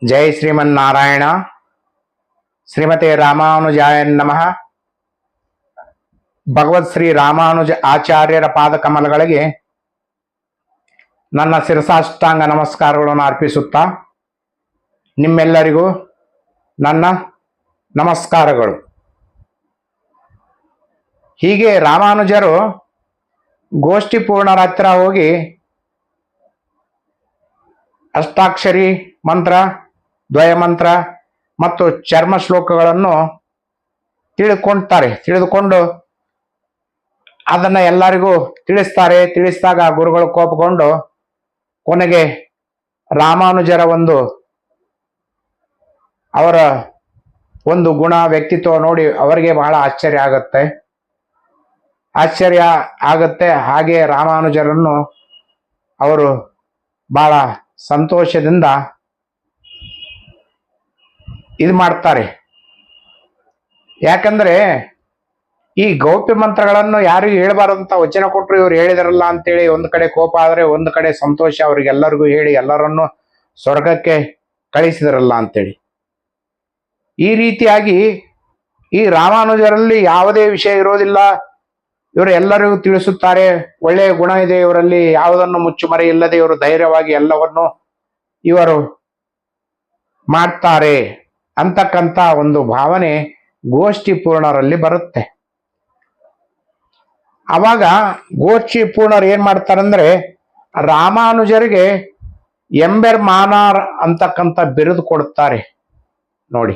ಜೈ ಶ್ರೀಮನ್ನಾರಾಯಣ. ಶ್ರೀಮತೆ ರಾಮಾನುಜಾಯ ನಮಃ. ಭಗವತ್ ಶ್ರೀ ರಾಮಾನುಜ ಆಚಾರ್ಯರ ಪಾದ ಕಮಲಗಳಿಗೆ ನನ್ನ ಶಿರಸಾಷ್ಟಾಂಗ ನಮಸ್ಕಾರಗಳನ್ನು ಅರ್ಪಿಸುತ್ತಾ ನಿಮ್ಮೆಲ್ಲರಿಗೂ ನನ್ನ ನಮಸ್ಕಾರಗಳು. ಹೀಗೆ ರಾಮಾನುಜರು ಗೋಷ್ಠಿ ಪೂರ್ಣರ ಹತ್ರ ಹೋಗಿ ಅಷ್ಟಾಕ್ಷರಿ ಮಂತ್ರ, ದ್ವಯಮಂತ್ರ ಮತ್ತು ಚರ್ಮ ಶ್ಲೋಕಗಳನ್ನು ತಿಳಿದುಕೊಂಡು ಅದನ್ನ ಎಲ್ಲರಿಗೂ ತಿಳಿಸಿದಾಗ ಗುರುಗಳು ಕೋಪಗೊಂಡು ಕೊನೆಗೆ ರಾಮಾನುಜರ ಅವರ ಒಂದು ಗುಣ, ವ್ಯಕ್ತಿತ್ವ ನೋಡಿ ಅವರಿಗೆ ಬಹಳ ಆಶ್ಚರ್ಯ ಆಗುತ್ತೆ. ಹಾಗೆ ರಾಮಾನುಜರನ್ನು ಅವರು ಬಹಳ ಸಂತೋಷದಿಂದ ಇದು ಮಾಡ್ತಾರೆ. ಯಾಕಂದ್ರೆ ಈ ಗೌಪ್ಯ ಮಂತ್ರಗಳನ್ನು ಯಾರಿಗೂ ಹೇಳಬಾರಂತ ವಚನ ಕೊಟ್ಟರು, ಇವ್ರು ಹೇಳಿದಾರಲ್ಲ ಅಂತೇಳಿ ಒಂದು ಕಡೆ ಕೋಪ ಆದ್ರೆ ಒಂದು ಕಡೆ ಸಂತೋಷ, ಅವ್ರಿಗೆಲ್ಲರಿಗೂ ಹೇಳಿ ಎಲ್ಲರನ್ನು ಸ್ವರ್ಗಕ್ಕೆ ಕಳಿಸಿದಾರಲ್ಲ ಅಂತೇಳಿ. ಈ ರೀತಿಯಾಗಿ ಈ ರಾಮಾನುಜರಲ್ಲಿ ಯಾವುದೇ ವಿಷಯ ಇರೋದಿಲ್ಲ, ಇವರು ಎಲ್ಲರಿಗೂ ತಿಳಿಸುತ್ತಾರೆ. ಒಳ್ಳೆಯ ಗುಣ ಇದೆ ಇವರಲ್ಲಿ, ಯಾವುದನ್ನು ಮುಚ್ಚುಮರೆ ಇಲ್ಲದೆ ಇವರು ಧೈರ್ಯವಾಗಿ ಎಲ್ಲವನ್ನು ಇವರು ಮಾಡ್ತಾರೆ ಅಂತಕ್ಕಂಥ ಒಂದು ಭಾವನೆ ಗೋಷ್ಠಿ ಪೂರ್ಣರಲ್ಲಿ ಬರುತ್ತೆ. ಅವಾಗ ಗೋಷ್ಠಿ ಪೂರ್ಣರು ಏನ್ ಮಾಡ್ತಾರಂದ್ರೆ ರಾಮಾನುಜರಿಗೆ ಎಂಬೆರ್ ಮಾನಾರ್ ಅಂತಕ್ಕಂಥ ಬಿರುದು ಕೊಡುತ್ತಾರೆ. ನೋಡಿ,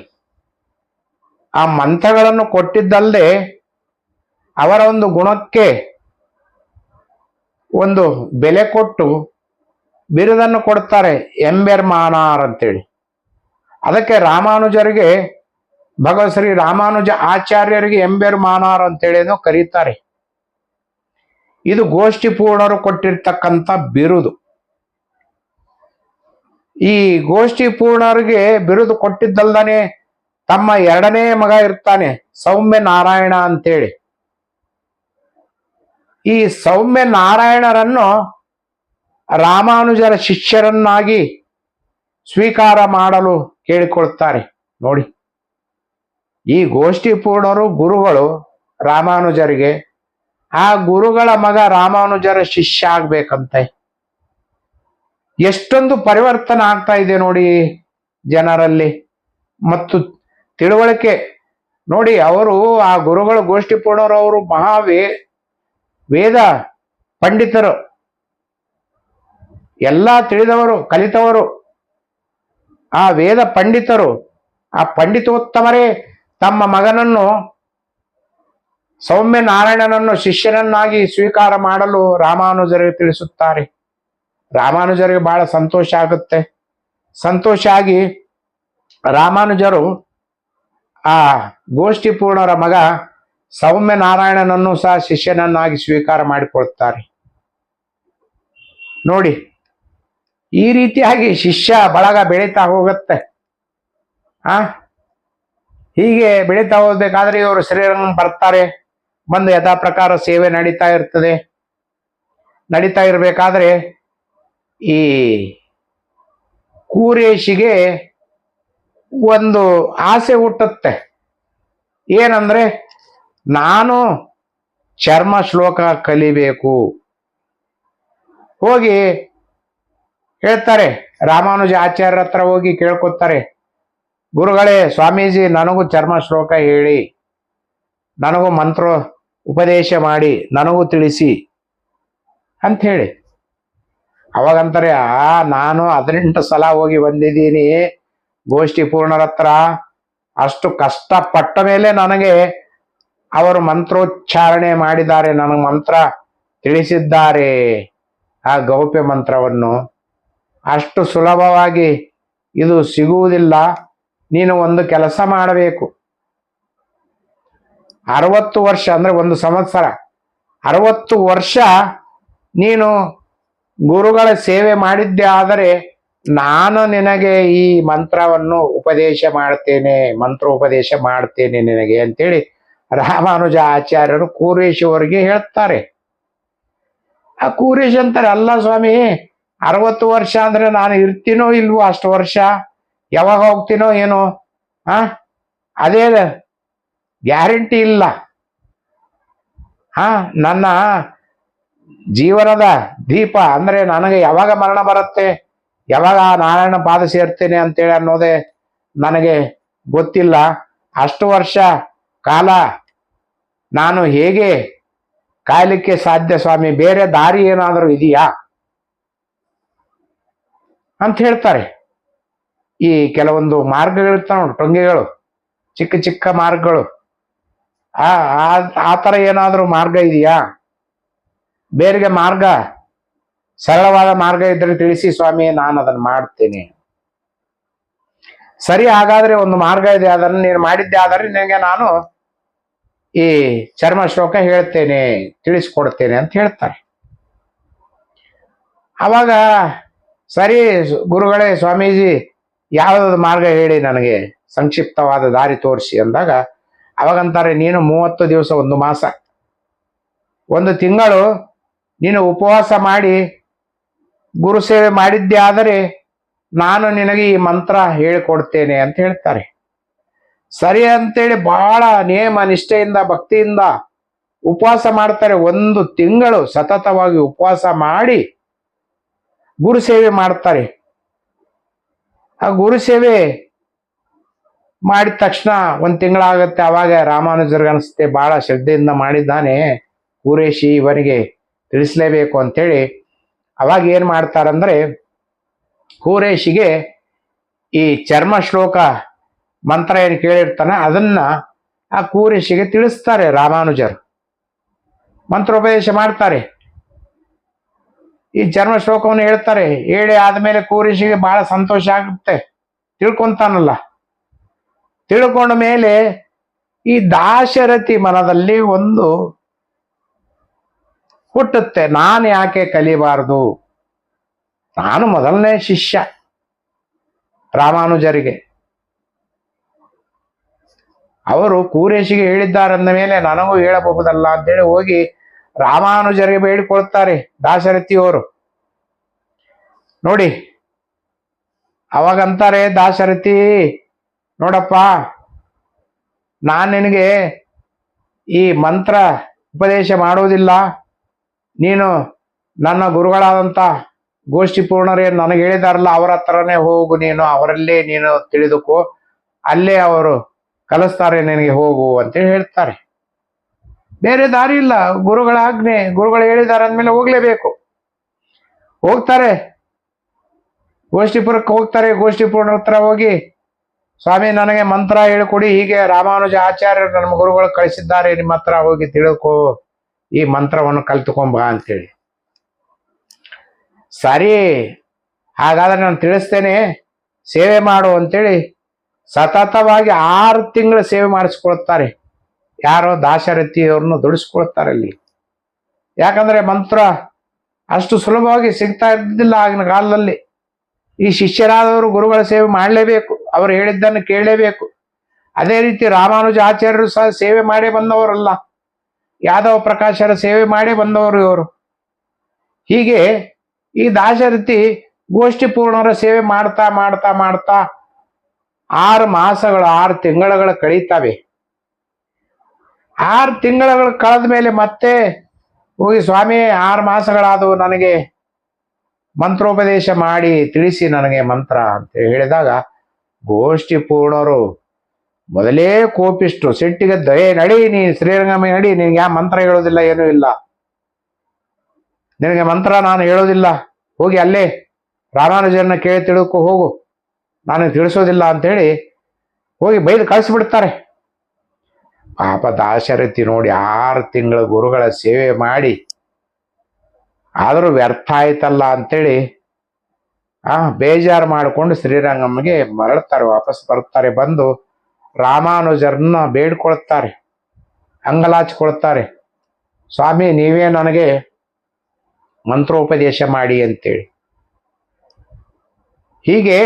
ಆ ಮಂತ್ರಗಳನ್ನು ಕೊಟ್ಟಿದ್ದಲ್ಲದೆ ಅವರ ಒಂದು ಗುಣಕ್ಕೆ ಒಂದು ಬೆಲೆ ಕೊಟ್ಟು ಬಿರುದನ್ನು ಕೊಡ್ತಾರೆ, ಎಂಬೆರ್ ಮಾನಾರ್ ಅಂತೇಳಿ. ಅದಕ್ಕೆ ರಾಮಾನುಜರಿಗೆ, ಭಗವತ್ ಶ್ರೀ ರಾಮಾನುಜ ಆಚಾರ್ಯರಿಗೆ ಎಂಬೆರ್ ಮಾನಾರ್ ಅಂತೇಳಿ ಕರೀತಾರೆ. ಇದು ಗೋಷ್ಠಿ ಪೂರ್ಣರು ಕೊಟ್ಟಿರ್ತಕ್ಕಂಥ ಬಿರುದು. ಈ ಗೋಷ್ಠಿ ಪೂರ್ಣರಿಗೆ ಬಿರುದು ಕೊಟ್ಟಿದ್ದಲ್ದಾನೆ ತಮ್ಮ ಎರಡನೇ ಮಗ ಇರ್ತಾನೆ, ಸೌಮ್ಯ ನಾರಾಯಣ ಅಂತೇಳಿ. ಈ ಸೌಮ್ಯ ನಾರಾಯಣರನ್ನು ರಾಮಾನುಜರ ಶಿಷ್ಯರನ್ನಾಗಿ ಸ್ವೀಕಾರ ಮಾಡಲು ಕೇಳಿಕೊಳ್ತಾರೆ. ನೋಡಿ, ಈ ಗೋಷ್ಠಿ ಪೂರ್ಣರು ಗುರುಗಳು ರಾಮಾನುಜರಿಗೆ, ಆ ಗುರುಗಳ ಮಗ ರಾಮಾನುಜರ ಶಿಷ್ಯ ಆಗ್ಬೇಕಂತೆ. ಎಷ್ಟೊಂದು ಪರಿವರ್ತನೆ ಆಗ್ತಾ ಇದೆ ನೋಡಿ ಜನರಲ್ಲಿ, ಮತ್ತು ತಿಳುವಳಿಕೆ ನೋಡಿ. ಅವರು ಆ ಗುರುಗಳು ಗೋಷ್ಠಿ ಪೂರ್ಣರು ಅವರು ವೇದ ಪಂಡಿತರು, ಎಲ್ಲ ತಿಳಿದವರು, ಕಲಿತವರು, ಆ ವೇದ ಪಂಡಿತರು, ಆ ಪಂಡಿತೋತ್ತಮರೇ ತಮ್ಮ ಮಗನನ್ನು ಸೌಮ್ಯ ನಾರಾಯಣನನ್ನು ಶಿಷ್ಯನನ್ನಾಗಿ ಸ್ವೀಕಾರ ಮಾಡಲು ರಾಮಾನುಜರಿಗೆ ತಿಳಿಸುತ್ತಾರೆ. ರಾಮಾನುಜರಿಗೆ ಬಹಳ ಸಂತೋಷ ಆಗುತ್ತೆ. ಸಂತೋಷ ಆಗಿ ರಾಮಾನುಜರು ಆ ಗೋಷ್ಠಿ ಪೂರ್ಣರ ಮಗ ಸೌಮ್ಯ ನಾರಾಯಣನನ್ನು ಸಹ ಶಿಷ್ಯನನ್ನಾಗಿ ಸ್ವೀಕಾರ ಮಾಡಿಕೊಳ್ತಾರೆ. ನೋಡಿ, ಈ ರೀತಿಯಾಗಿ ಶಿಷ್ಯ ಬಳಗ ಬೆಳೀತಾ ಹೋಗುತ್ತೆ. ಹೀಗೆ ಬೆಳೀತಾ ಹೋಗ್ಬೇಕಾದ್ರೆ ಇವರು ಶ್ರೀರಂಗ ಬರ್ತಾರೆ. ಬಂದು ಯಥಾ ಪ್ರಕಾರ ಸೇವೆ ನಡೀತಾ ಇರ್ತದೆ. ನಡೀತಾ ಇರಬೇಕಾದ್ರೆ ಈ ಕೂರೇಶಿಗೆ ಒಂದು ಆಸೆ ಹುಟ್ಟುತ್ತೆ. ಏನಂದ್ರೆ, ನಾನು ಚರ್ಮ ಶ್ಲೋಕ ಕಲಿಬೇಕು. ಹೋಗಿ ಹೇಳ್ತಾರೆ, ರಾಮಾನುಜ ಆಚಾರ್ಯರ ಹತ್ರ ಹೋಗಿ ಕೇಳ್ಕೊತಾರೆ, ಗುರುಗಳೇ, ಸ್ವಾಮೀಜಿ ನನಗೂ ಚರ್ಮ ಶ್ಲೋಕ ಹೇಳಿ, ನನಗೂ ಮಂತ್ರ ಉಪದೇಶ ಮಾಡಿ, ನನಗೂ ತಿಳಿಸಿ ಅಂತ ಹೇಳಿ. ಅವಾಗಂತಾರೆ, ನಾನು 18 ಸಲ ಹೋಗಿ ಬಂದಿದ್ದೀನಿ ಗೋಷ್ಠಿ ಪೂರ್ಣರ ಹತ್ರ. ಅಷ್ಟು ಕಷ್ಟಪಟ್ಟ ಮೇಲೆ ನನಗೆ ಅವರು ಮಂತ್ರೋಚ್ಚಾರಣೆ ಮಾಡಿದ್ದಾರೆ, ನನಗೆ ಮಂತ್ರ ತಿಳಿಸಿದ್ದಾರೆ, ಆ ಗೌಪ್ಯ ಮಂತ್ರವನ್ನು. ಅಷ್ಟು ಸುಲಭವಾಗಿ ಇದು ಸಿಗುವುದಿಲ್ಲ. ನೀನು ಒಂದು ಕೆಲಸ ಮಾಡಬೇಕು. 60 ವರ್ಷ ಅಂದ್ರೆ 1 ಸಂವತ್ಸರ, 60 ವರ್ಷ ನೀನು ಗುರುಗಳ ಸೇವೆ ಮಾಡಿದ್ದೆ ಆದರೆ ನಾನು ನಿನಗೆ ಈ ಮಂತ್ರವನ್ನು ಉಪದೇಶ ಮಾಡ್ತೇನೆ, ಮಂತ್ರೋಪದೇಶ ಮಾಡ್ತೇನೆ ನಿನಗೆ ಅಂತೇಳಿ ರಾಮಾನುಜ ಆಚಾರ್ಯರು ಕೂರೇಶ್ ಅವರಿಗೆ ಹೇಳ್ತಾರೆ. ಆ ಕೂರೇಶ್ ಅಂತಾರೆ, ಅಲ್ಲ ಸ್ವಾಮಿ, 60 ವರ್ಷ ಅಂದ್ರೆ ನಾನು ಇರ್ತೀನೋ ಇಲ್ವೋ ಅಷ್ಟು ವರ್ಷ, ಯಾವಾಗ ಹೋಗ್ತೀನೋ ಏನೋ, ಆ ಅದೇ ಗ್ಯಾರಂಟಿ ಇಲ್ಲ. ನನ್ನ ಜೀವನದ ದೀಪ ಅಂದ್ರೆ ನನಗೆ ಯಾವಾಗ ಮರಣ ಬರುತ್ತೆ, ಯಾವಾಗ ನಾರಾಯಣ ಪಾದ ಸೇರ್ತೇನೆ ಅಂತೇಳಿ ಅನ್ನೋದೇ ನನಗೆ ಗೊತ್ತಿಲ್ಲ. ಅಷ್ಟು ವರ್ಷ ಕಾಲ ನಾನು ಹೇಗೆ ಕಾಯಲಿಕ್ಕೆ ಸಾಧ್ಯ ಸ್ವಾಮಿ? ಬೇರೆ ದಾರಿ ಏನಾದರೂ ಇದೆಯಾ ಅಂತ ಹೇಳ್ತಾರೆ. ಈ ಕೆಲವೊಂದು ಮಾರ್ಗಗಳಿರ್ತಾವ ನೋಡಿ, ಟೊಂಗೆಗಳು, ಚಿಕ್ಕ ಚಿಕ್ಕ ಮಾರ್ಗಗಳು. ಆ ತರ ಏನಾದರೂ ಮಾರ್ಗ ಇದೆಯಾ? ಬೇರೆಗೆ ಮಾರ್ಗ, ಸರಳವಾದ ಮಾರ್ಗ ಇದ್ರೆ ತಿಳಿಸಿ ಸ್ವಾಮಿ, ನಾನು ಅದನ್ನು ಮಾಡ್ತೇನೆ. ಸರಿ, ಹಾಗಾದ್ರೆ ಒಂದು ಮಾರ್ಗ ಇದೆ, ಅದನ್ನು ನೀನು ಮಾಡಿದ್ದೆ ಆದರೆ ನಿನಗೆ ನಾನು ಈ ಚರ್ಮ ಶ್ಲೋಕ ಹೇಳ್ತೇನೆ, ತಿಳಿಸ್ಕೊಡ್ತೇನೆ ಅಂತ ಹೇಳ್ತಾರೆ. ಅವಾಗ ಸರಿ ಗುರುಗಳೇ, ಸ್ವಾಮೀಜಿ ಯಾವ್ದಾದ್ರು ಮಾರ್ಗ ಹೇಳಿ ನನಗೆ, ಸಂಕ್ಷಿಪ್ತವಾದ ದಾರಿ ತೋರಿಸಿ ಅಂದಾಗ ಅವಾಗಂತಾರೆ, ನೀನು 30 ದಿವಸ, 1 ಮಾಸ, 1 ತಿಂಗಳು ನೀನು ಉಪವಾಸ ಮಾಡಿ ಗುರು ಸೇವೆ ಮಾಡಿದ್ದೆ ಆದರೆ ನಾನು ನಿನಗೆ ಈ ಮಂತ್ರ ಹೇಳಿಕೊಡ್ತೇನೆ ಅಂತ ಹೇಳ್ತಾರೆ. ಸರಿ ಅಂತೇಳಿ ಬಹಳ ನೇಮ ನಿಷ್ಠೆಯಿಂದ ಭಕ್ತಿಯಿಂದ ಉಪವಾಸ ಮಾಡ್ತಾರೆ. 1 ತಿಂಗಳು ಸತತವಾಗಿ ಉಪವಾಸ ಮಾಡಿ ಗುರು ಸೇವೆ ಮಾಡ್ತಾರೆ. ಆ ಗುರು ಸೇವೆ ಮಾಡಿದ ತಕ್ಷಣ 1 ತಿಂಗಳಾಗತ್ತೆ. ಅವಾಗ ರಾಮಾನುಜರ್ಗೆ ಅನಿಸುತ್ತೆ, ಬಹಳ ಶ್ರದ್ಧೆಯಿಂದ ಮಾಡಿದ್ದಾನೆ ಕೂರೇಶಿ, ಇವನಿಗೆ ತಿಳಿಸ್ಲೇಬೇಕು ಅಂತೇಳಿ ಅವಾಗ ಏನ್ ಮಾಡ್ತಾರಂದ್ರೆ, ಕೂರೇಶಿಗೆ ಈ ಚರ್ಮ ಶ್ಲೋಕ ಮಂತ್ರ ಏನು ಕೇಳಿರ್ತಾನೆ ಅದನ್ನ ಆ ಕೂರೇಶಿಗೆ ತಿಳಿಸ್ತಾರೆ ರಾಮಾನುಜರು. ಮಂತ್ರೋಪದೇಶ ಮಾಡ್ತಾರೆ, ಈ ಚರ್ಮ ಶ್ಲೋಕವನ್ನು ಹೇಳ್ತಾರೆ. ಹೇಳಿ ಆದ್ಮೇಲೆ ಕೂರೇಶಿಗೆ ಬಹಳ ಸಂತೋಷ ಆಗುತ್ತೆ, ತಿಳ್ಕೊಂತಾನಲ್ಲ. ತಿಳ್ಕೊಂಡ ಮೇಲೆ ಈ ದಾಶರಥಿ ಮನದಲ್ಲಿ ಒಂದು ಹುಟ್ಟುತ್ತೆ, ನಾನು ಯಾಕೆ ಕಲಿಬಾರದು? ನಾನು ಮೊದಲನೇ ಶಿಷ್ಯ ರಾಮಾನುಜರಿಗೆ, ಅವರು ಕೂರೇಶಿಗೆ ಹೇಳಿದ್ದಾರಂದ ಮೇಲೆ ನನಗೂ ಹೇಳಬಹುದಲ್ಲ ಅಂತೇಳಿ ಹೋಗಿ ರಾಮಾನುಜರಿಗೆ ಬೇಡಿಕೊಳ್ತಾರೆ ದಾಶರಥಿಯವರು. ನೋಡಿ, ಅವಾಗಂತಾರೆ ದಾಶರಥಿ, ನೋಡಪ್ಪ, ನಾನು ನಿನಗೆ ಈ ಮಂತ್ರ ಉಪದೇಶ ಮಾಡುವುದಿಲ್ಲ. ನೀನು ನನ್ನ ಗುರುಗಳಾದಂಥ ಗೋಷ್ಠಿ ಪೂರ್ಣರೇನು ನನಗೆ ಹೇಳಿದಾರಲ್ಲ, ಅವರ ಹತ್ರನೇ ಹೋಗು, ನೀನು ಅವರಲ್ಲೇ ನೀನು ತಿಳಿದುಕೋ, ಅಲ್ಲೇ ಅವರು ಕಲಿಸ್ತಾರೆ ನಿನಗೆ, ಹೋಗು ಅಂತೇಳಿ ಹೇಳ್ತಾರೆ. ಬೇರೆ ದಾರಿ ಇಲ್ಲ, ಗುರುಗಳ ಆಜ್ಞೆ, ಗುರುಗಳು ಹೇಳಿದ್ದಾರೆ ಅಂದಮೇಲೆ ಹೋಗ್ಲೇಬೇಕು. ಹೋಗ್ತಾರೆ, ಗೋಷ್ಠಿಪುರಕ್ಕೆ ಹೋಗ್ತಾರೆ. ಗೋಷ್ಠಿ ಪೂರ್ಣರ ಹತ್ರ ಹೋಗಿ, ಸ್ವಾಮಿ ನನಗೆ ಮಂತ್ರ ಹೇಳಿಕೊಡಿ, ಹೀಗೆ ರಾಮಾನುಜ ಆಚಾರ್ಯರು ನಮ್ಮ ಗುರುಗಳು ಕಳಿಸಿದ್ದಾರೆ, ನಿಮ್ಮ ಹತ್ರ ಹೋಗಿ ತಿಳ್ಕೊ, ಈ ಮಂತ್ರವನ್ನು ಕಲ್ತ್ಕೊಂಬ ಅಂತೇಳಿ. ಸರಿ, ಹಾಗಾದ್ರೆ ನಾನು ತಿಳಿಸ್ತೇನೆ, ಸೇವೆ ಮಾಡು ಅಂತೇಳಿ ಸತತವಾಗಿ 6 ತಿಂಗಳು ಸೇವೆ ಮಾಡಿಸ್ಕೊಳ್ತಾರೆ. ಯಾರೋ ದಾಶರಥಿಯವ್ರನ್ನು ದುಡಿಸ್ಕೊಳ್ತಾರೆ ಅಲ್ಲಿ. ಯಾಕಂದ್ರೆ ಮಂತ್ರ ಅಷ್ಟು ಸುಲಭವಾಗಿ ಸಿಗ್ತಾ ಇದ್ದಿಲ್ಲ ಆಗಿನ ಕಾಲದಲ್ಲಿ. ಈ ಶಿಷ್ಯರಾದವರು ಗುರುಗಳ ಸೇವೆ ಮಾಡಲೇಬೇಕು, ಅವರು ಹೇಳಿದ್ದನ್ನು ಕೇಳಲೇಬೇಕು. ಅದೇ ರೀತಿ ರಾಮಾನುಜ ಆಚಾರ್ಯರು ಸಹ ಸೇವೆ ಮಾಡೇ ಬಂದವರಲ್ಲ, ಯಾದವ ಪ್ರಕಾಶರ ಸೇವೆ ಮಾಡೇ ಬಂದವರು ಇವರು. ಹೀಗೆ ಈ ದಾಶರಥಿ ಗೋಷ್ಠಿ ಪೂರ್ಣರ ಸೇವೆ ಮಾಡ್ತಾ ಮಾಡ್ತಾ ಮಾಡ್ತಾ 6 ಮಾಸಗಳು, 6 ತಿಂಗಳುಗಳು ಕಳೀತವೆ. 6 ತಿಂಗಳುಗಳು ಕಳೆದ ಮೇಲೆ ಮತ್ತೆ ಹೋಗಿ, ಸ್ವಾಮಿ 6 ಮಾಸಗಳಾದವು, ನನಗೆ ಮಂತ್ರೋಪದೇಶ ಮಾಡಿ ತಿಳಿಸಿ ನನಗೆ ಮಂತ್ರ ಅಂತ ಹೇಳಿದಾಗ, ಗೋಷ್ಠಿ ಪೂರ್ಣರು ಮೊದಲೇ ಕೋಪಿಷ್ಟು ಸಿಟ್ಟಿಗೆ, ದಯೆ ನಡಿ, ನೀ ಶ್ರೀರಂಗಮಿ ನಡಿ, ನಿನ್ಗೆ ಯಾವ ಮಂತ್ರ ಹೇಳೋದಿಲ್ಲ, ಏನೂ ಇಲ್ಲ, ನಿನಗೆ ಮಂತ್ರ ನಾನು ಹೇಳೋದಿಲ್ಲ, ಹೋಗಿ ಅಲ್ಲೇ ರಾಮಾನುಜರನ್ನ ಕೇಳಿ ತಿಳ್ಕೊ ಹೋಗು, ನಾನು ತಿಳಿಸೋದಿಲ್ಲ ಅಂತೇಳಿ ಹೋಗಿ ಬೈದು ಕಳಿಸ್ಬಿಡ್ತಾರೆ. ಪಾಪ ದಾಶರಥಿ ನೋಡಿ 6 ತಿಂಗಳ ಗುರುಗಳ ಸೇವೆ ಮಾಡಿ ಆದರೂ ವ್ಯರ್ಥ ಆಯ್ತಲ್ಲ ಅಂತೇಳಿ ಬೇಜಾರು ಮಾಡಿಕೊಂಡು ಶ್ರೀರಂಗಮ್ಮಗೆ ಮರಳ್ತಾರೆ, ವಾಪಸ್ ಬರ್ತಾರೆ. ಬಂದು ರಾಮಾನುಜರನ್ನ ಬೇಡ್ಕೊಳ್ತಾರೆ, ಅಂಗಲಾಚ್ಕೊಳ್ತಾರೆ, ಸ್ವಾಮಿ ನೀವೇ ನನಗೆ ಮಂತ್ರೋಪದೇಶ ಮಾಡಿ ಅಂತೇಳಿ. ಹೀಗೆ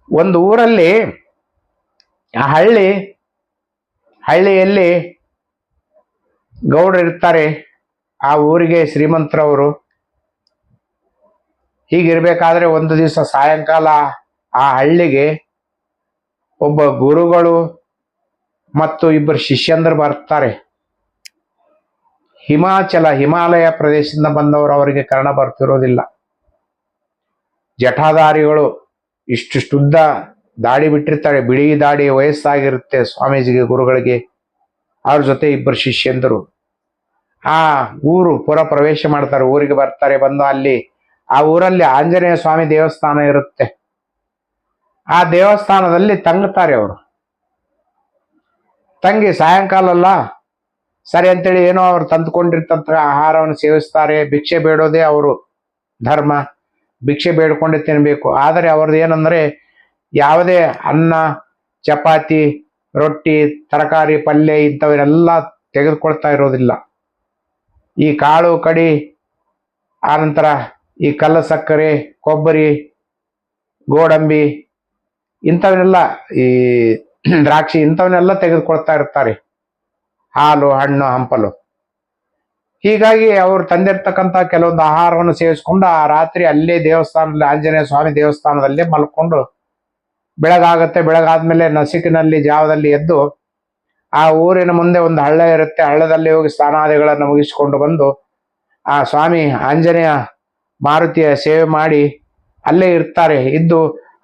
ಒಂದು ಊರಲ್ಲಿ, ಆ ಹಳ್ಳಿಯಲ್ಲಿ ಗೌಡರು ಇರ್ತಾರೆ. ಆ ಊರಿಗೆ ಶ್ರೀಮಂತರವರು. ಹೀಗಿರ್ಬೇಕಾದ್ರೆ ಒಂದು ದಿವಸ ಸಾಯಂಕಾಲ ಆ ಹಳ್ಳಿಗೆ ಒಬ್ಬ ಗುರುಗಳು ಮತ್ತು ಇಬ್ಬರು ಶಿಷ್ಯಂದರು ಬರ್ತಾರೆ. ಹಿಮಾಲಯ ಪ್ರದೇಶದಿಂದ ಬಂದವರು, ಅವರಿಗೆ ಕನ್ನಡ ಬರ್ತಿರೋದಿಲ್ಲ. ಜಟಾಧಾರಿಗಳು, ಇಷ್ಟುದ್ದ ದಾಡಿ ಬಿಟ್ಟಿರ್ತಾರೆ, ಬಿಳಿ ದಾಡಿ, ವಯಸ್ಸಾಗಿರುತ್ತೆ ಸ್ವಾಮೀಜಿಗೆ, ಗುರುಗಳಿಗೆ. ಅವ್ರ ಜೊತೆ ಇಬ್ಬರು ಶಿಷ್ಯಂದರು ಆ ಊರು ಪುರ ಪ್ರವೇಶ ಮಾಡ್ತಾರೆ. ಊರಿಗೆ ಬರ್ತಾರೆ. ಬಂದು ಅಲ್ಲಿ ಆ ಊರಲ್ಲಿ ಆಂಜನೇಯ ಸ್ವಾಮಿ ದೇವಸ್ಥಾನ ಇರುತ್ತೆ. ಆ ದೇವಸ್ಥಾನದಲ್ಲಿ ತಂಗುತ್ತಾರೆ. ಅವರು ತಂಗಿ ಸಾಯಂಕಾಲ ಸರಿ ಅಂತೇಳಿ ಏನೋ ಅವ್ರು ತಂದುಕೊಂಡಿರ್ತಂತ ಆಹಾರವನ್ನು ಸೇವಿಸ್ತಾರೆ. ಭಿಕ್ಷೆ ಬೇಡೋದೇ ಅವರು ಧರ್ಮ, ಭಿಕ್ಷೆ ಬೇಡ್ಕೊಂಡೆ ತಿನ್ಬೇಕು. ಆದರೆ ಅವ್ರದ್ದು ಏನಂದ್ರೆ ಯಾವುದೇ ಅನ್ನ, ಚಪಾತಿ, ರೊಟ್ಟಿ, ತರಕಾರಿ, ಪಲ್ಯ ಇಂಥವನ್ನೆಲ್ಲ ತೆಗೆದುಕೊಳ್ತಾ ಇರೋದಿಲ್ಲ. ಈ ಕಾಳು ಕಡಿ, ಆನಂತರ ಈ ಕಲ್ಲ ಸಕ್ಕರೆ, ಕೊಬ್ಬರಿ, ಗೋಡಂಬಿ ಇಂಥವನ್ನೆಲ್ಲ, ಈ ದ್ರಾಕ್ಷಿ ಇಂಥವನ್ನೆಲ್ಲ ತೆಗೆದುಕೊಳ್ತಾ ಇರ್ತಾರೆ. ಹಾಲು, ಹಣ್ಣು, ಹಂಪಲು. ಹೀಗಾಗಿ ಅವರು ತಂದಿರ್ತಕ್ಕಂಥ ಕೆಲವೊಂದು ಆಹಾರವನ್ನು ಸೇವಿಸ್ಕೊಂಡು ಆ ರಾತ್ರಿ ಅಲ್ಲೇ ದೇವಸ್ಥಾನದಲ್ಲಿ, ಆಂಜನೇಯ ಸ್ವಾಮಿ ದೇವಸ್ಥಾನದಲ್ಲೇ ಮಲ್ಕೊಂಡು ಬೆಳಗಾಗುತ್ತೆ. ಬೆಳಗಾದ್ಮೇಲೆ ನಸಿಕಿನಲ್ಲಿ ಜಾವದಲ್ಲಿ ಎದ್ದು ಆ ಊರಿನ ಮುಂದೆ ಒಂದು ಹಳ್ಳ ಇರುತ್ತೆ. ಹಳ್ಳದಲ್ಲಿ ಹೋಗಿ ಸ್ನಾನಾದಿಗಳನ್ನು ಮುಗಿಸಿಕೊಂಡು ಬಂದು ಆ ಸ್ವಾಮಿ ಆಂಜನೇಯ ಮಾರುತಿಯ ಸೇವೆ ಮಾಡಿ ಅಲ್ಲೇ ಇರ್ತಾರೆ. ಇದ್ದು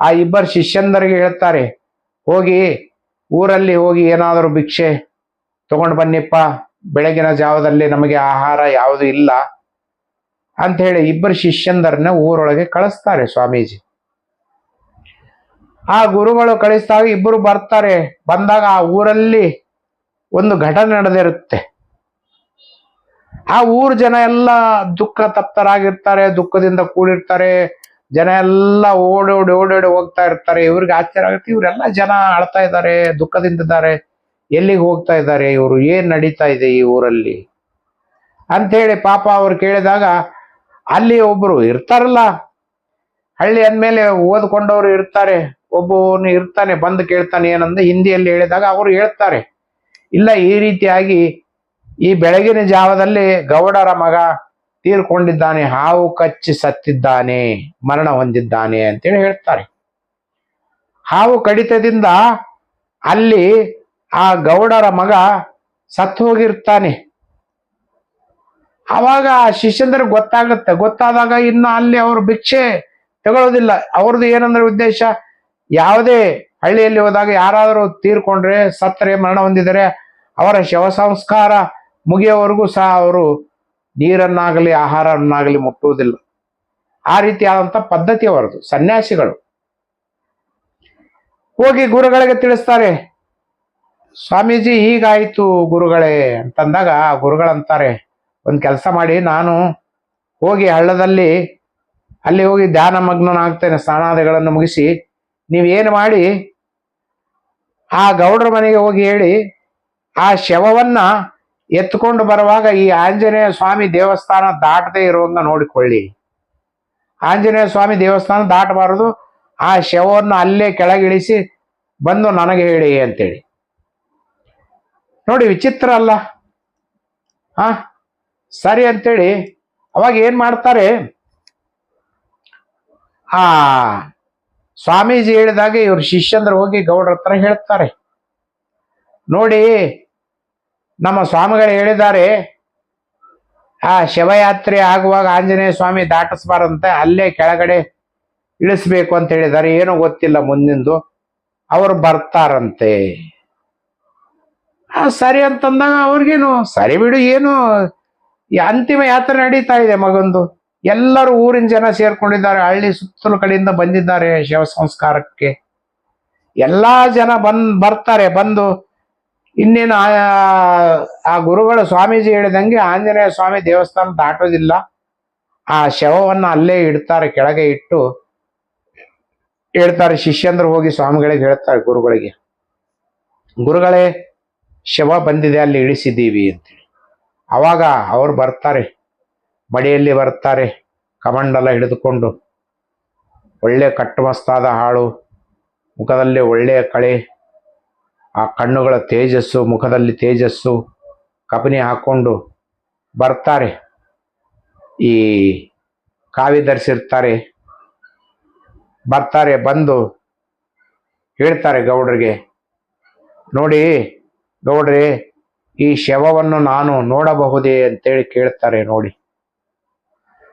ಆ ಇಬ್ಬರು ಶಿಷ್ಯಂದರಿಗೆ ಹೇಳ್ತಾರೆ, ಹೋಗಿ ಊರಲ್ಲಿ ಹೋಗಿ ಏನಾದರೂ ಭಿಕ್ಷೆ ತಗೊಂಡು ಬನ್ನಿಪ್ಪ, ಬೆಳಗಿನ ಜಾವದಲ್ಲಿ ನಮಗೆ ಆಹಾರ ಯಾವುದು ಇಲ್ಲ ಅಂತ ಹೇಳಿ ಇಬ್ಬರು ಶಿಷ್ಯಂದರನ್ನ ಊರೊಳಗೆ ಕಳಿಸ್ತಾರೆ ಸ್ವಾಮೀಜಿ. ಆ ಗುರುಗಳು ಕಳಿಸಿದಾಗ ಇಬ್ಬರು ಬರ್ತಾರೆ. ಬಂದಾಗ ಆ ಊರಲ್ಲಿ ಒಂದು ಘಟನೆ ನಡೆದಿರುತ್ತೆ. ಆ ಊರ್ ಜನ ಎಲ್ಲ ದುಃಖ ತಪ್ತರಾಗಿರ್ತಾರೆ, ದುಃಖದಿಂದ ಕೂಡಿರ್ತಾರೆ. ಜನ ಎಲ್ಲ ಓಡೋಡಿ ಹೋಗ್ತಾ ಇರ್ತಾರೆ. ಇವ್ರಿಗೆ ಆಶ್ಚರ್ಯ ಆಗುತ್ತೆ, ಇವರೆಲ್ಲ ಜನ ಅಳ್ತಾ ಇದ್ದಾರೆ, ದುಃಖದಿಂದಿದ್ದಾರೆ, ಎಲ್ಲಿಗೆ ಹೋಗ್ತಾ ಇದ್ದಾರೆ ಇವರು, ಏನ್ ನಡೀತಾ ಇದೆ ಈ ಊರಲ್ಲಿ ಅಂಥೇಳಿ ಪಾಪ ಅವ್ರು ಕೇಳಿದಾಗ, ಅಲ್ಲಿ ಒಬ್ರು ಇರ್ತಾರಲ್ಲ, ಹಳ್ಳಿ ಅಂದ್ಮೇಲೆ ಓದ್ಕೊಂಡವ್ರು ಇರ್ತಾರೆ, ಒಬ್ಬನು ಇರ್ತಾನೆ, ಬಂದು ಕೇಳ್ತಾನೆ. ಏನಂದ್ರೆ ಹಿಂದಿಯಲ್ಲಿ ಹೇಳಿದಾಗ ಅವರು ಹೇಳ್ತಾರೆ, ಇಲ್ಲ ಈ ರೀತಿಯಾಗಿ ಈ ಬೆಳಗಿನ ಜಾವದಲ್ಲಿ ಗೌಡರ ಮಗ ತೀರ್ಕೊಂಡಿದ್ದಾನೆ, ಹಾವು ಕಚ್ಚಿ ಸತ್ತಿದ್ದಾನೆ, ಮರಣ ಹೊಂದಿದ್ದಾನೆ ಅಂತೇಳಿ ಹೇಳ್ತಾರೆ. ಹಾವು ಕಡಿತದಿಂದ ಅಲ್ಲಿ ಆ ಗೌಡರ ಮಗ ಸತ್ತು ಹೋಗಿರ್ತಾನೆ. ಅವಾಗ ಆ ಶಿಷ್ಯಂದ್ರಿಗೆ ಗೊತ್ತಾಗುತ್ತೆ. ಗೊತ್ತಾದಾಗ ಇನ್ನು ಅಲ್ಲಿ ಅವರು ಭಿಕ್ಷೆ ತಗೊಳ್ಳೋದಿಲ್ಲ. ಅವ್ರದ್ದು ಏನಂದ್ರೆ ಉದ್ದೇಶ, ಯಾವುದೇ ಹಳ್ಳಿಯಲ್ಲಿ ಹೋದಾಗ ಯಾರಾದರೂ ತೀರ್ಕೊಂಡ್ರೆ, ಸತ್ತರೆ, ಮರಣ ಹೊಂದಿದರೆ ಅವರ ಶವ ಸಂಸ್ಕಾರ ಮುಗಿಯೋವರೆಗೂ ಸಹ ಅವರು ನೀರನ್ನಾಗಲಿ ಆಹಾರವನ್ನಾಗಲಿ ಮುಟ್ಟುವುದಿಲ್ಲ. ಆ ರೀತಿಯಾದಂಥ ಪದ್ಧತಿ ಅವರದು. ಸನ್ಯಾಸಿಗಳು ಹೋಗಿ ಗುರುಗಳಿಗೆ ತಿಳಿಸ್ತಾರೆ, ಸ್ವಾಮೀಜಿ ಹೀಗಾಯಿತು ಗುರುಗಳೇ ಅಂತಂದಾಗ ಆ ಗುರುಗಳಂತಾರೆ, ಒಂದು ಕೆಲಸ ಮಾಡಿ, ನಾನು ಹೋಗಿ ಹಳ್ಳದಲ್ಲಿ ಅಲ್ಲಿ ಹೋಗಿ ಧ್ಯಾನ ಮಗ್ನನಾಗ್ತೇನೆ, ಸ್ನಾನಾದಿಗಳನ್ನು ಮುಗಿಸಿ, ನೀವೇನು ಮಾಡಿ ಆ ಗೌಡ್ರ ಮನೆಗೆ ಹೋಗಿ ಹೇಳಿ, ಆ ಶವವನ್ನ ಎತ್ಕೊಂಡು ಬರುವಾಗ ಈ ಆಂಜನೇಯ ಸ್ವಾಮಿ ದೇವಸ್ಥಾನ ದಾಟದೇ ಇರುವಂಗ ನೋಡಿಕೊಳ್ಳಿ. ಆಂಜನೇಯ ಸ್ವಾಮಿ ದೇವಸ್ಥಾನ ದಾಟಬಾರದು, ಆ ಶವವನ್ನು ಅಲ್ಲೇ ಕೆಳಗಿಳಿಸಿ ಬಂದು ನನಗೆ ಹೇಳಿ ಅಂತೇಳಿ. ನೋಡಿ ವಿಚಿತ್ರ ಅಲ್ಲ? ಸರಿ ಅಂತೇಳಿ ಅವಾಗ ಏನ್ ಮಾಡ್ತಾರೆ, ಆ ಸ್ವಾಮೀಜಿ ಹೇಳಿದಾಗ ಇವ್ರ ಶಿಷ್ಯಂದ್ರ ಹೋಗಿ ಗೌಡ್ರ ಹತ್ರ ಹೇಳ್ತಾರೆ, ನೋಡಿ ನಮ್ಮ ಸ್ವಾಮಿಗಳು ಹೇಳಿದ್ದಾರೆ, ಆ ಶವಯಾತ್ರೆ ಆಗುವಾಗ ಆಂಜನೇಯ ಸ್ವಾಮಿ ದಾಟಿಸ್ಬಾರಂತೆ, ಅಲ್ಲೇ ಕೆಳಗಡೆ ಇಳಿಸ್ಬೇಕು ಅಂತ ಹೇಳಿದ್ದಾರೆ, ಏನೋ ಗೊತ್ತಿಲ್ಲ ಮುಂದಿಂದು, ಅವರು ಬರ್ತಾರಂತೆ. ಸರಿ ಅಂತಂದಾಗ ಅವ್ರಿಗೇನು, ಸರಿ ಬಿಡು, ಏನು ಈ ಅಂತಿಮ ಯಾತ್ರೆ ನಡೀತಾ ಇದೆ ಮಗಂದು, ಎಲ್ಲರೂ ಊರಿನ ಜನ ಸೇರ್ಕೊಂಡಿದ್ದಾರೆ, ಹಳ್ಳಿ ಸುತ್ತಲ ಕಡೆಯಿಂದ ಬಂದಿದ್ದಾರೆ ಶವ ಸಂಸ್ಕಾರಕ್ಕೆ, ಎಲ್ಲಾ ಜನ ಬರ್ತಾರೆ. ಬಂದು ಇನ್ನೇನು ಆ ಗುರುಗಳು ಸ್ವಾಮೀಜಿ ಹೇಳಿದಂಗೆ ಆಂಜನೇಯ ಸ್ವಾಮಿ ದೇವಸ್ಥಾನ ದಾಟೋದಿಲ್ಲ, ಆ ಶವವನ್ನ ಅಲ್ಲೇ ಇಡ್ತಾರೆ, ಕೆಳಗೆ ಇಟ್ಟು ಹೇಳ್ತಾರೆ. ಶಿಷ್ಯಂದ್ರು ಹೋಗಿ ಸ್ವಾಮಿಗಳಿಗೆ ಹೇಳ್ತಾರೆ, ಗುರುಗಳಿಗೆ, ಗುರುಗಳೇ ಶವ ಬಂದಿದೆ, ಅಲ್ಲಿ ಇಳಿಸಿದ್ದೀವಿ ಅಂತೇಳಿ. ಅವಾಗ ಅವ್ರು ಬರ್ತಾರೆ, ಮಡಿಯಲ್ಲಿ ಬರ್ತಾರೆ, ಕಮಂಡಲ ಹಿಡಿದುಕೊಂಡು, ಒಳ್ಳೆ ಕಟ್ಟುಮಸ್ತಾದ ಹಾಳು, ಮುಖದಲ್ಲಿ ಒಳ್ಳೆಯ ಕಳೆ, ಆ ಕಣ್ಣುಗಳ ತೇಜಸ್ಸು, ಮುಖದಲ್ಲಿ ತೇಜಸ್ಸು, ಕಪನಿ ಹಾಕೊಂಡು ಬರ್ತಾರೆ. ಈ ಕಾವಿ ಧರಿಸಿರ್ತಾರೆ, ಬರ್ತಾರೆ. ಬಂದು ಹೇಳ್ತಾರೆ ಗೌಡ್ರಿಗೆ, ನೋಡಿ ಗೌಡ್ರೆ, ಈ ಶವವನ್ನು ನಾನು ನೋಡಬಹುದೇ ಅಂತೇಳಿ ಕೇಳ್ತಾರೆ. ನೋಡಿ,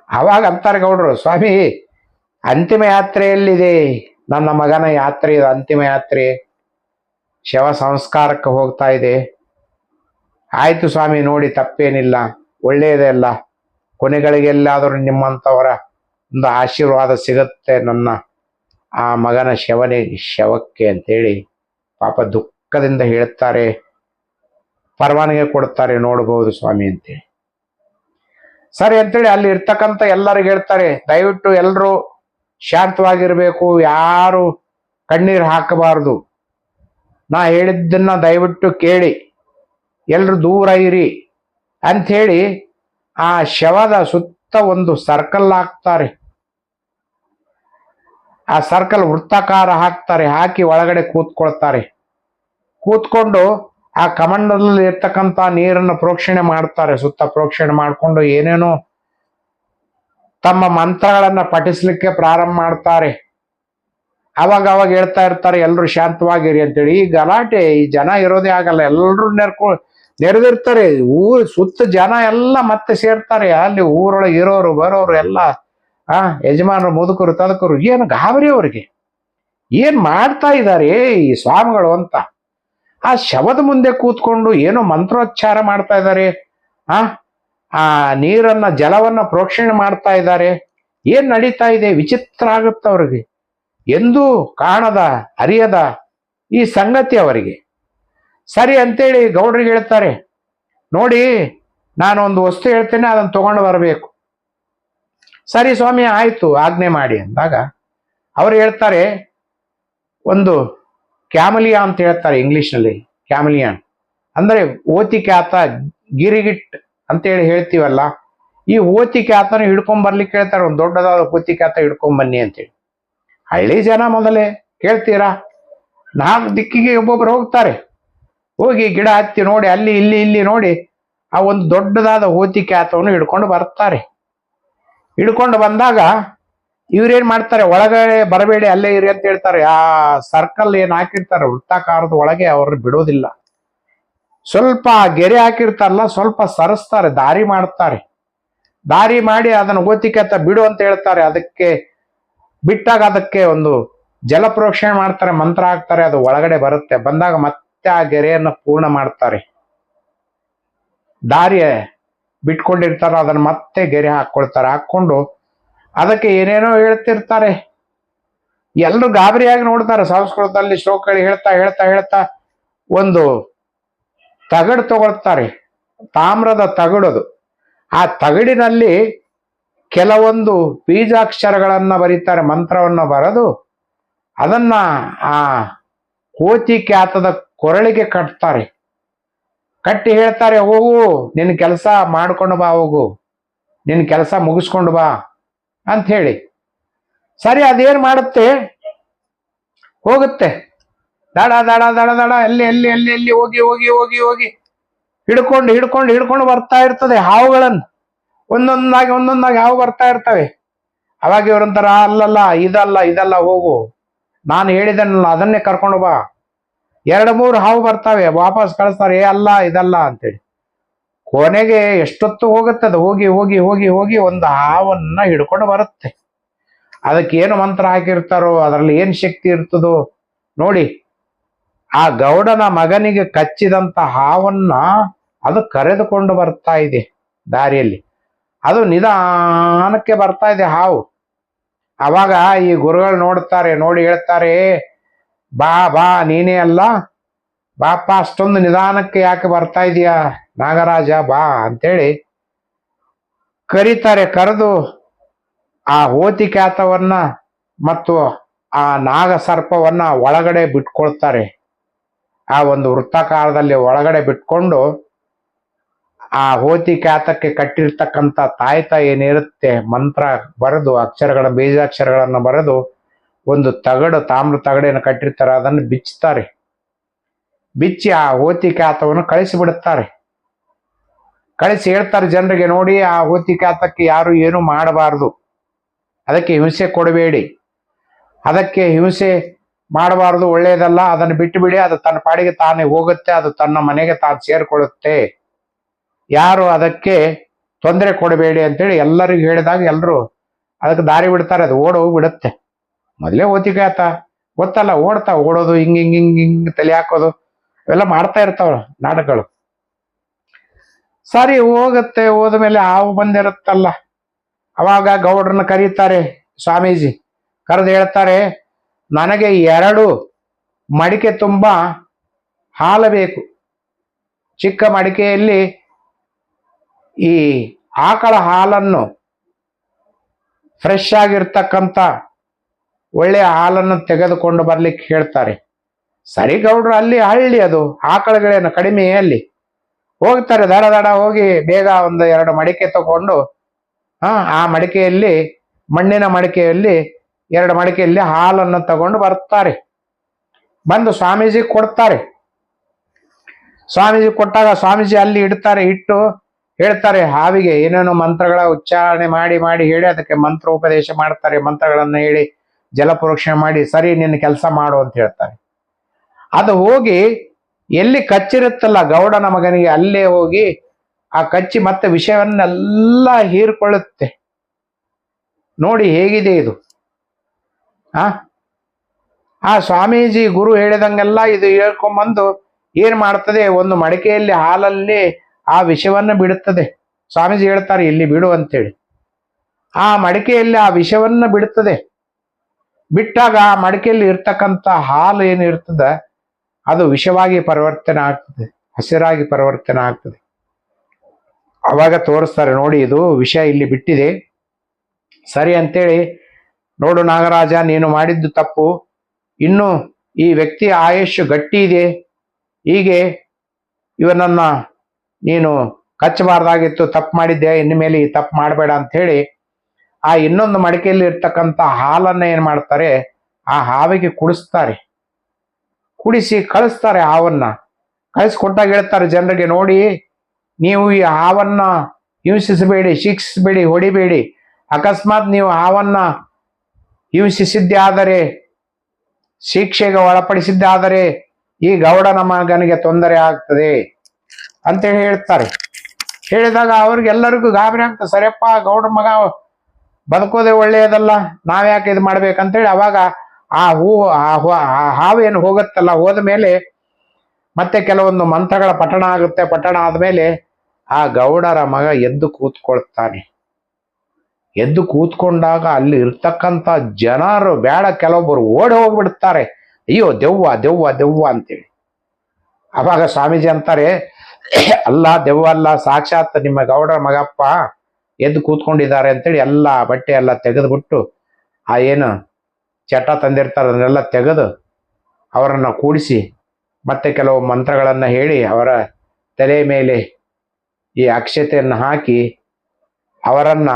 ಅವಾಗ ಅಂತಾರೆ ಗೌಡ್ರು, ಸ್ವಾಮಿ ಅಂತಿಮ ಯಾತ್ರೆಯಲ್ಲಿದೆ, ನನ್ನ ಮಗನ ಯಾತ್ರೆ ಇದು, ಅಂತಿಮ ಯಾತ್ರೆ, ಶವ ಸಂಸ್ಕಾರಕ್ಕೆ ಹೋಗ್ತಾ ಇದೆ. ಆಯ್ತು ಸ್ವಾಮಿ, ನೋಡಿ ತಪ್ಪೇನಿಲ್ಲ, ಒಳ್ಳೆಯದೇ ಅಲ್ಲ, ಕೊನೆಗಳಿಗೆಲ್ಲಾದರೂ ನಿಮ್ಮಂಥವರ ಒಂದು ಆಶೀರ್ವಾದ ಸಿಗುತ್ತೆ ನನ್ನ ಆ ಮಗನ ಶವಕ್ಕೆ ಅಂತೇಳಿ ಪಾಪ ದುಃಖದಿಂದ ಹೇಳ್ತಾರೆ. ಪರವಾನಗಿ ಕೊಡ್ತಾರೆ, ನೋಡಬಹುದು ಸ್ವಾಮಿ ಅಂತೇಳಿ. ಸರಿ ಅಂತೇಳಿ ಅಲ್ಲಿ ಇರ್ತಕ್ಕಂಥ ಎಲ್ಲರಿಗೂ ಹೇಳ್ತಾರೆ, ದಯವಿಟ್ಟು ಎಲ್ಲರೂ ಶಾಂತವಾಗಿರ್ಬೇಕು, ಯಾರು ಕಣ್ಣೀರು ಹಾಕಬಾರದು, ನಾ ಹೇಳಿದ್ದನ್ನ ದಯವಿಟ್ಟು ಕೇಳಿ, ಎಲ್ರು ದೂರ ಇರಿ ಅಂಥೇಳಿ ಆ ಶವದ ಸುತ್ತ ಒಂದು ಸರ್ಕಲ್ ಹಾಕ್ತಾರೆ. ಆ ಸರ್ಕಲ್ ವೃತ್ತಾಕಾರ ಹಾಕ್ತಾರೆ. ಹಾಕಿ ಒಳಗಡೆ ಕೂತ್ಕೊಳ್ತಾರೆ. ಕೂತ್ಕೊಂಡು ಆ ಕಮಂಡಲದಲ್ಲಿ ಇರ್ತಕ್ಕಂಥ ನೀರನ್ನು ಪ್ರೋಕ್ಷಣೆ ಮಾಡ್ತಾರೆ. ಸುತ್ತ ಪ್ರೋಕ್ಷಣೆ ಮಾಡಿಕೊಂಡು ಏನೇನೋ ತಮ್ಮ ಮಂತ್ರಗಳನ್ನ ಪಠಿಸ್ಲಿಕ್ಕೆ ಪ್ರಾರಂಭ ಮಾಡ್ತಾರೆ. ಅವಾಗ ಹೇಳ್ತಾ ಇರ್ತಾರೆ, ಎಲ್ರು ಶಾಂತವಾಗಿರಿ ಅಂತೇಳಿ. ಈ ಗಲಾಟೆ, ಈ ಜನ ಇರೋದೇ ಆಗಲ್ಲ, ಎಲ್ರು ನೆರೆದಿರ್ತಾರೆ. ಸುತ್ತ ಜನ ಎಲ್ಲ ಮತ್ತೆ ಸೇರ್ತಾರೆ. ಅಲ್ಲಿ ಊರೊಳಗೆ ಇರೋರು ಬರೋರು ಎಲ್ಲ ಯಜಮಾನರು, ಮುದುಕರು, ತದಕರು, ಏನು ಗಾಬರಿ ಅವ್ರಿಗೆ, ಏನ್ ಮಾಡ್ತಾ ಇದ್ದಾರೆ ಈ ಸ್ವಾಮಿಗಳು ಅಂತ. ಆ ಶವದ ಮುಂದೆ ಕೂತ್ಕೊಂಡು ಏನೋ ಮಂತ್ರೋಚ್ಚಾರ ಮಾಡ್ತಾ ಇದ್ದಾರೆ. ಆ ನೀರನ್ನ, ಜಲವನ್ನ ಪ್ರೋಕ್ಷಣೆ ಮಾಡ್ತಾ ಇದ್ದಾರೆ. ಏನ್ ನಡೀತಾ ಇದೆ, ವಿಚಿತ್ರ ಆಗುತ್ತೆ ಅವ್ರಿಗೆ. ಎಂದೂ ಕಾಣದ, ಅರಿಯದ ಈ ಸಂಗತಿ ಅವರಿಗೆ. ಸರಿ ಅಂತೇಳಿ ಗೌಡ್ರಿಗೆ ಹೇಳ್ತಾರೆ, ನೋಡಿ ನಾನೊಂದು ವಸ್ತು ಹೇಳ್ತೇನೆ, ಅದನ್ನು ತಗೊಂಡು ಬರಬೇಕು. ಸರಿ ಸ್ವಾಮಿ, ಆಯ್ತು, ಆಜ್ಞೆ ಮಾಡಿ ಅಂದಾಗ ಅವ್ರು ಹೇಳ್ತಾರೆ, ಒಂದು ಕ್ಯಾಮಲಿಯಾ ಅಂತ ಹೇಳ್ತಾರೆ ಇಂಗ್ಲಿಷ್ನಲ್ಲಿ. ಕ್ಯಾಮಲಿಯಾನ್ ಅಂದ್ರೆ ಓತಿಕ್ಯಾತ, ಗಿರಿಗಿಟ್ ಅಂತೇಳಿ ಹೇಳ್ತೀವಲ್ಲ, ಈ ಓತಿಕ್ಯಾತನ ಹಿಡ್ಕೊಂಡ್ ಬರ್ಲಿಕ್ಕೆ ಹೇಳ್ತಾರೆ. ಒಂದು ದೊಡ್ಡದಾದ ಓತಿಕ್ಯಾತ ಹಿಡ್ಕೊಂಡ್ ಬನ್ನಿ ಅಂತೇಳಿ. ಹಳ್ಳಿ ಜನ ಮೊದಲೇ ಕೇಳ್ತೀರಾ, 4 ದಿಕ್ಕಿಗೆ ಒಬ್ಬೊಬ್ರು ಹೋಗ್ತಾರೆ. ಹೋಗಿ ಗಿಡ ಹತ್ತಿ ನೋಡಿ, ಅಲ್ಲಿ ಇಲ್ಲಿ ನೋಡಿ ಆ ಒಂದು ದೊಡ್ಡದಾದ ಓತಿಕ್ಯಾತವನ್ನು ಹಿಡ್ಕೊಂಡು ಬರ್ತಾರೆ. ಹಿಡ್ಕೊಂಡು ಬಂದಾಗ ಇವ್ರೇನ್ ಮಾಡ್ತಾರೆ, ಒಳಗಡೆ ಬರಬೇಡಿ, ಅಲ್ಲೇ ಇರಿ ಅಂತ ಹೇಳ್ತಾರೆ. ಆ ಸರ್ಕಲ್ ಏನ್ ಹಾಕಿರ್ತಾರೆ ವೃತ್ತಾಕಾರದ ಒಳಗೆ ಅವ್ರು ಬಿಡೋದಿಲ್ಲ. ಸ್ವಲ್ಪ ಗೆರೆ ಹಾಕಿರ್ತಾರಲ್ಲ, ಸ್ವಲ್ಪ ಸರಿಸ್ತಾರೆ, ದಾರಿ ಮಾಡ್ತಾರೆ. ದಾರಿ ಮಾಡಿ ಅದನ್ನು ಓತಿಕ್ಯಾತ ಬಿಡು ಅಂತ ಹೇಳ್ತಾರೆ. ಅದಕ್ಕೆ ಬಿಟ್ಟಾಗ ಅದಕ್ಕೆ ಒಂದು ಜಲಪ್ರೋಕ್ಷಣೆ ಮಾಡ್ತಾರೆ, ಮಂತ್ರ ಹಾಕ್ತಾರೆ, ಅದು ಒಳಗಡೆ ಬರುತ್ತೆ. ಬಂದಾಗ ಮತ್ತೆ ಆ ಗೆರೆಯನ್ನು ಪೂರ್ಣ ಮಾಡ್ತಾರೆ. ದಾರಿ ಬಿಟ್ಕೊಂಡಿರ್ತಾರ, ಅದನ್ನ ಮತ್ತೆ ಗೆರೆ ಹಾಕೊಳ್ತಾರೆ. ಹಾಕೊಂಡು ಅದಕ್ಕೆ ಏನೇನೋ ಹೇಳ್ತಿರ್ತಾರೆ. ಎಲ್ಲರೂ ಗಾಬರಿಯಾಗಿ ನೋಡ್ತಾರೆ. ಸಂಸ್ಕೃತದಲ್ಲಿ ಶ್ಲೋಕಗಳು ಹೇಳ್ತಾ ಹೇಳ್ತಾ ಹೇಳ್ತಾ ಒಂದು ತಗಡು ತಗೊಳ್ತಾರೆ, ತಾಮ್ರದ ತಗಡದು. ಆ ತಗಡಿನಲ್ಲಿ ಕೆಲವೊಂದು ಬೀಜಾಕ್ಷರಗಳನ್ನ ಬರೀತಾರೆ, ಮಂತ್ರವನ್ನ ಬರೆದು ಅದನ್ನ ಆ ಓತಿಕ್ಯಾತದ ಕೊರಳಿಗೆ ಕಟ್ತಾರೆ. ಕಟ್ಟಿ ಹೇಳ್ತಾರೆ, ಹೋಗು, ನಿನ್ನ ಕೆಲಸ ಮಾಡ್ಕೊಂಡು ಬಾ, ಹೋಗು, ನಿನ್ನ ಕೆಲಸ ಮುಗಿಸ್ಕೊಂಡು ಬಾ ಅಂತ ಹೇಳಿ. ಸರಿ, ಅದೇನ್ ಮಾಡುತ್ತೆ, ಹೋಗುತ್ತೆ, ದಡ ದಡ ದಡ ದಡ ಎಲ್ಲಿ ಎಲ್ಲಿ ಎಲ್ಲಿ ಎಲ್ಲಿ ಹೋಗಿ ಹೋಗಿ ಹೋಗಿ ಹೋಗಿ ಹಿಡ್ಕೊಂಡು ಹಿಡ್ಕೊಂಡು ಹಿಡ್ಕೊಂಡು ಬರ್ತಾ ಇರ್ತದೆ ಹಾವುಗಳನ್ನು. ಒಂದೊಂದಾಗಿ ಹಾವು ಬರ್ತಾ ಇರ್ತವೆ. ಅವಾಗ ಇವ್ರಂತಾರ, ಅಲ್ಲಲ್ಲ, ಇದಲ್ಲ, ಹೋಗು, ನಾನು ಹೇಳಿದನಲ್ಲ ಅದನ್ನೇ ಕರ್ಕೊಂಡು ಬಾ. 2-3 ಹಾವು ಬರ್ತಾವೆ, ವಾಪಸ್ ಕಳಿಸ್ತಾರೆ, ಅಲ್ಲ ಇದಲ್ಲ ಅಂತೇಳಿ. ಕೊನೆಗೆ ಎಷ್ಟೊತ್ತು ಹೋಗುತ್ತದೆ, ಹೋಗಿ ಹೋಗಿ ಹೋಗಿ ಹೋಗಿ ಒಂದು ಹಾವನ್ನ ಹಿಡ್ಕೊಂಡು ಬರುತ್ತೆ. ಅದಕ್ಕೆ ಏನು ಮಂತ್ರ ಹಾಕಿರ್ತಾರೋ, ಅದರಲ್ಲಿ ಏನ್ ಶಕ್ತಿ ಇರ್ತದೋ ನೋಡಿ. ಆ ಗೌಡನ ಮಗನಿಗೆ ಕಚ್ಚಿದಂತ ಹಾವನ್ನ ಅದು ಕರೆದುಕೊಂಡು ಬರ್ತಾ ಇದೆ ದಾರಿಯಲ್ಲಿ. ಅದು ನಿಧಾನಕ್ಕೆ ಬರ್ತಾ ಇದೆ ಹಾವು. ಅವಾಗ ಈ ಗುರುಗಳು ನೋಡ್ತಾರೆ, ನೋಡಿ ಹೇಳ್ತಾರೆ, ಬಾ ಬಾ, ನೀನೇ ಅಲ್ಲ, ಬಾಪ, ಅಷ್ಟೊಂದು ನಿಧಾನಕ್ಕೆ ಯಾಕೆ ಬರ್ತಾ ಇದೀಯಾ ನಾಗರಾಜ, ಬಾ ಅಂತೇಳಿ ಕರೀತಾರೆ. ಕರೆದು ಆ ಓತಿಕ್ಯಾತವನ್ನ ಮತ್ತು ಆ ನಾಗ ಸರ್ಪವನ್ನ ಒಳಗಡೆ ಬಿಟ್ಕೊಳ್ತಾರೆ. ಆ ಒಂದು ವೃತ್ತಾಕಾರದಲ್ಲಿ ಒಳಗಡೆ ಬಿಟ್ಕೊಂಡು ಆ ಓತಿಕ್ಯಾತಕ್ಕೆ ಕಟ್ಟಿರ್ತಕ್ಕಂಥ ತಾಯ್ತ ಏನಿರುತ್ತೆ, ಮಂತ್ರ ಬರೆದು ಬೀಜಾಕ್ಷರಗಳನ್ನು ಬರೆದು ಒಂದು ತಗಡು, ತಾಮ್ರ ತಗಡನ್ನು ಕಟ್ಟಿರ್ತಾರೆ, ಅದನ್ನು ಬಿಚ್ಚುತ್ತಾರೆ. ಬಿಚ್ಚಿ ಆ ಓತಿಕ್ಯಾತವನ್ನು ಕಳಿಸಿಬಿಡುತ್ತಾರೆ. ಕಳಿಸಿ ಹೇಳ್ತಾರೆ ಜನರಿಗೆ, ನೋಡಿ, ಆ ಓತಿಕ್ಯಾತಕ್ಕೆ ಯಾರು ಏನು ಮಾಡಬಾರದು, ಅದಕ್ಕೆ ಹಿಂಸೆ ಕೊಡಬೇಡಿ. ಅದಕ್ಕೆ ಹಿಂಸೆ ಮಾಡಬಾರದು, ಒಳ್ಳೆಯದಲ್ಲ, ಅದನ್ನು ಬಿಟ್ಟು ಬಿಡಿ, ಅದು ತನ್ನ ಪಾಡಿಗೆ ತಾನೇ ಹೋಗುತ್ತೆ, ಅದು ತನ್ನ ಮನೆಗೆ ತಾನು ಸೇರ್ಕೊಳ್ಳುತ್ತೆ, ಯಾರು ಅದಕ್ಕೆ ತೊಂದರೆ ಕೊಡಬೇಡಿ ಅಂತೇಳಿ ಎಲ್ಲರಿಗೂ ಹೇಳಿದಾಗ ಎಲ್ಲರೂ ಅದಕ್ಕೆ ದಾರಿ ಬಿಡ್ತಾರೆ. ಅದು ಓಡೋಗ್ಬಿಡುತ್ತೆ. ಮೊದಲೇ ಓತಿಗೆ ಆತ ಗೊತ್ತಲ್ಲ, ಓಡೋದು, ಹಿಂಗ್ ಹಿಂಗ್ ಹಿಂಗ್ ಹಿಂಗ್ ತಲೆ ಹಾಕೋದು ಅವೆಲ್ಲ ಮಾಡ್ತಾ ಇರ್ತಾವ ನಾಟಕಗಳು. ಸರಿ ಹೋಗುತ್ತೆ. ಹೋದ್ಮೇಲೆ ಹಾವು ಬಂದಿರುತ್ತಲ್ಲ, ಅವಾಗ ಗೌಡ್ರನ್ನ ಕರೀತಾರೆ ಸ್ವಾಮೀಜಿ. ಕರೆದು ಹೇಳ್ತಾರೆ, ನನಗೆ 2 ಮಡಿಕೆ ತುಂಬ ಹಾಲು ಬೇಕು. ಚಿಕ್ಕ ಮಡಿಕೆಯಲ್ಲಿ ಈ ಆಕಳ ಹಾಲನ್ನು, ಫ್ರೆಶ್ ಆಗಿರ್ತಕ್ಕಂಥ ಒಳ್ಳೆಯ ಹಾಲನ್ನು ತೆಗೆದುಕೊಂಡು ಬರ್ಲಿಕ್ಕೆ ಹೇಳ್ತಾರೆ. ಸರಿ ಗೌಡ್ರು, ಅಲ್ಲಿ ಹಳ್ಳಿ, ಅದು ಆಕಳುಗಳೇನು ಕಡಿಮೆ, ಅಲ್ಲಿ ಹೋಗ್ತಾರೆ. ದಡ ದಡ ಹೋಗಿ ಬೇಗ ಒಂದು 2 ಮಡಿಕೆ ತಗೊಂಡು ಆ ಮಡಿಕೆಯಲ್ಲಿ, ಮಣ್ಣಿನ ಮಡಿಕೆಯಲ್ಲಿ 2 ಮಡಿಕೆಯಲ್ಲಿ ಹಾಲನ್ನು ತಗೊಂಡು ಬರ್ತಾರೆ. ಬಂದು ಸ್ವಾಮೀಜಿ ಕೊಡ್ತಾರೆ. ಸ್ವಾಮೀಜಿ ಕೊಟ್ಟಾಗ ಸ್ವಾಮೀಜಿ ಅಲ್ಲಿ ಇಡ್ತಾರೆ. ಇಟ್ಟು ಹೇಳ್ತಾರೆ, ಹಾವಿಗೆ ಏನೇನೋ ಮಂತ್ರಗಳ ಉಚ್ಚಾರಣೆ ಮಾಡಿ ಮಾಡಿ ಹೇಳಿ ಅದಕ್ಕೆ ಮಂತ್ರೋಪದೇಶ ಮಾಡ್ತಾರೆ. ಮಂತ್ರಗಳನ್ನು ಹೇಳಿ ಜಲಪುರೋಕ್ಷಣೆ ಮಾಡಿ, ಸರಿ ನಿನ್ನ ಕೆಲಸ ಮಾಡು ಅಂತ ಹೇಳ್ತಾರೆ. ಅದು ಹೋಗಿ ಎಲ್ಲಿ ಕಚ್ಚಿರುತ್ತಲ್ಲ ಗೌಡನ ಮಗನಿಗೆ, ಅಲ್ಲೇ ಹೋಗಿ ಆ ಕಚ್ಚಿ ಮತ್ತೆ ವಿಷಯವನ್ನೆಲ್ಲ ಹೀರ್ಕೊಳ್ಳುತ್ತೆ. ನೋಡಿ ಹೇಗಿದೆ ಇದು. ಆ ಸ್ವಾಮೀಜಿ ಗುರು ಹೇಳಿದಂಗೆಲ್ಲ ಇದು ಹೇಳ್ಕೊಂಬಂದು ಏನ್ ಮಾಡ್ತದೆ, ಒಂದು ಮಡಿಕೆಯಲ್ಲಿ ಹಾಲಲ್ಲಿ ಆ ವಿಷವನ್ನು ಬಿಡುತ್ತದೆ. ಸ್ವಾಮೀಜಿ ಹೇಳ್ತಾರೆ, ಇಲ್ಲಿ ಬಿಡು ಅಂತೇಳಿ. ಆ ಮಡಿಕೆಯಲ್ಲಿ ಆ ವಿಷವನ್ನ ಬಿಡುತ್ತದೆ. ಬಿಟ್ಟಾಗ ಆ ಮಡಿಕೆಯಲ್ಲಿ ಇರ್ತಕ್ಕಂಥ ಹಾಲು ಏನು ಇರ್ತದೆ ಅದು ವಿಷವಾಗಿ ಪರಿವರ್ತನೆ ಆಗ್ತದೆ, ಹಸಿರಾಗಿ ಪರಿವರ್ತನೆ ಆಗ್ತದೆ. ಅವಾಗ ತೋರಿಸ್ತಾರೆ, ನೋಡಿ ಇದು ವಿಷ ಇಲ್ಲಿ ಬಿಟ್ಟಿದೆ, ಸರಿ ಅಂತೇಳಿ. ನೋಡು ನಾಗರಾಜ, ನೀನು ಮಾಡಿದ್ದು ತಪ್ಪು, ಇನ್ನು ಈ ವ್ಯಕ್ತಿಯ ಆಯುಷ್ ಗಟ್ಟಿ ಇದೆ, ಹೀಗೆ ಇವನನ್ನ ನೀನು ಕಚ್ಚಬಾರ್ದಾಗಿತ್ತು, ತಪ್ಪು ಮಾಡಿದ್ದೆ, ಇನ್ನು ಮೇಲೆ ಈ ತಪ್ಪು ಮಾಡಬೇಡ ಅಂತ ಹೇಳಿ ಆ ಇನ್ನೊಂದು ಮಡಿಕೆಯಲ್ಲಿ ಇರ್ತಕ್ಕಂಥ ಹಾಲನ್ನ ಏನ್ ಮಾಡ್ತಾರೆ, ಆ ಹಾವಿಗೆ ಕುಡಿಸ್ತಾರೆ. ಕುಡಿಸಿ ಕಳಿಸ್ತಾರೆ. ಹಾವನ್ನ ಕಳಿಸ್ಕೊಟ್ಟಾಗ ಹೇಳ್ತಾರೆ ಜನರಿಗೆ, ನೋಡಿ ನೀವು ಈ ಹಾವನ್ನ ಹಿಂಸಿಸಬೇಡಿ, ಶಿಕ್ಷಿಸಬೇಡಿ, ಹೊಡಿಬೇಡಿ. ಅಕಸ್ಮಾತ್ ನೀವು ಹಾವನ್ನ ಹಿಂಸಿಸಿದ್ದೇ ಆದರೆ, ಶಿಕ್ಷೆಗೆ ಒಳಪಡಿಸಿದ್ದಾದರೆ ಈ ಗೌಡನ ಮಗನಿಗೆ ತೊಂದರೆ ಆಗ್ತದೆ ಅಂತೇಳಿ ಹೇಳ್ತಾರೆ. ಹೇಳಿದಾಗ ಅವ್ರಿಗೆಲ್ಲರಿಗೂ ಗಾಬರಿ ಆಗ್ತದೆ. ಸರಿಯಪ್ಪ, ಗೌಡ ಮಗ ಬದುಕೋದೆ ಒಳ್ಳೆಯದಲ್ಲ, ನಾವ್ಯಾಕೆ ಇದು ಮಾಡ್ಬೇಕಂತೇಳಿ ಅವಾಗ ಆ ಹಾವೇನು ಹೋಗುತ್ತಲ್ಲ, ಹೋದ ಮೇಲೆ ಮತ್ತೆ ಕೆಲವೊಂದು ಮಂತ್ರಗಳ ಪಠಣ ಆಗುತ್ತೆ. ಪಠಣ ಆದ್ಮೇಲೆ ಆ ಗೌಡರ ಮಗ ಎದ್ದು ಕೂತ್ಕೊಳ್ತಾನೆ. ಎದ್ದು ಕೂತ್ಕೊಂಡಾಗ ಅಲ್ಲಿ ಇರ್ತಕ್ಕಂಥ ಜನರು ಬೇಡ, ಕೆಲವೊಬ್ಬರು ಓಡಿ ಹೋಗ್ಬಿಡ್ತಾರೆ, ಅಯ್ಯೋ ದೆವ್ವ ದೆವ್ವ ದೆವ್ವ ಅಂತೇಳಿ. ಅವಾಗ ಸ್ವಾಮೀಜಿ ಅಂತಾರೆ, ಅಲ್ಲ ದೆವ್ವ ಅಲ್ಲ, ಸಾಕ್ಷಾತ್ ನಿಮ್ಮ ಗೌಡರ ಮಗಪ್ಪ ಎದ್ದು ಕೂತ್ಕೊಂಡಿದ್ದಾರೆ ಅಂತೇಳಿ ಎಲ್ಲ ಬಟ್ಟೆ ಎಲ್ಲ ತೆಗೆದುಬಿಟ್ಟು ಆ ಏನು ಚಟ ತಂದಿರ್ತಾರೆ ಅದನ್ನೆಲ್ಲ ತೆಗೆದು ಅವರನ್ನು ಕೂಡಿಸಿ ಮತ್ತೆ ಕೆಲವು ಮಂತ್ರಗಳನ್ನು ಹೇಳಿ ಅವರ ತಲೆ ಮೇಲೆ ಈ ಅಕ್ಷತೆಯನ್ನು ಹಾಕಿ ಅವರನ್ನ